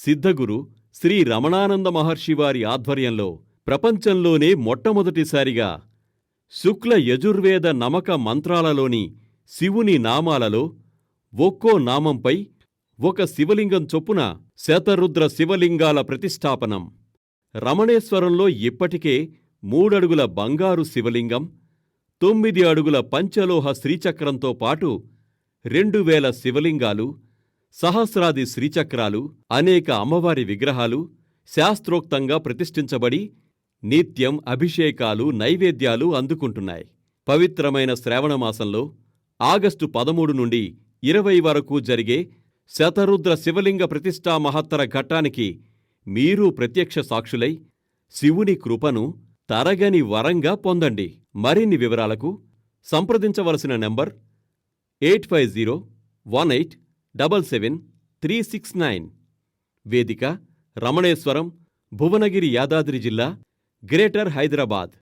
సిద్ధగురు శ్రీ రమణానంద మహర్షివారి ఆధ్వర్యంలో ప్రపంచంలోనే మొట్టమొదటిసారిగా శుక్ల యజుర్వేద నమక మంత్రాలలోని శివుని నామాలలో ఒక్కో నామంపై ఒక శివలింగం చొప్పున శతరుద్ర శివలింగాల ప్రతిష్ఠాపనం. రమణేశ్వరంలో ఇప్పటికే 3 అడుగుల బంగారు శివలింగం, 9 అడుగుల పంచలోహ శ్రీచక్రంతో పాటు 2000 శివలింగాలు, సహస్రాది శ్రీచక్రాలు, అనేక అమ్మవారి విగ్రహాలు శాస్త్రోక్తంగా ప్రతిష్ఠించబడి నిత్యం అభిషేకాలు, నైవేద్యాలు అందుకుంటున్నాయి. పవిత్రమైన శ్రావణమాసంలో ఆగస్టు 13 నుండి 20 వరకు జరిగే శతరుద్ర శివలింగ ప్రతిష్ఠా మహత్తర ఘట్టానికి మీరు ప్రత్యక్ష సాక్షులై శివుని కృపను తరగని వరంగా పొందండి. మరిన్ని వివరాలకు సంప్రదించవలసిన నంబర్ 8501877369. వేదిక రమణేశ్వరం, భువనగిరి, యాదాద్రి జిల్లా, గ్రేటర్ హైదరాబాద్.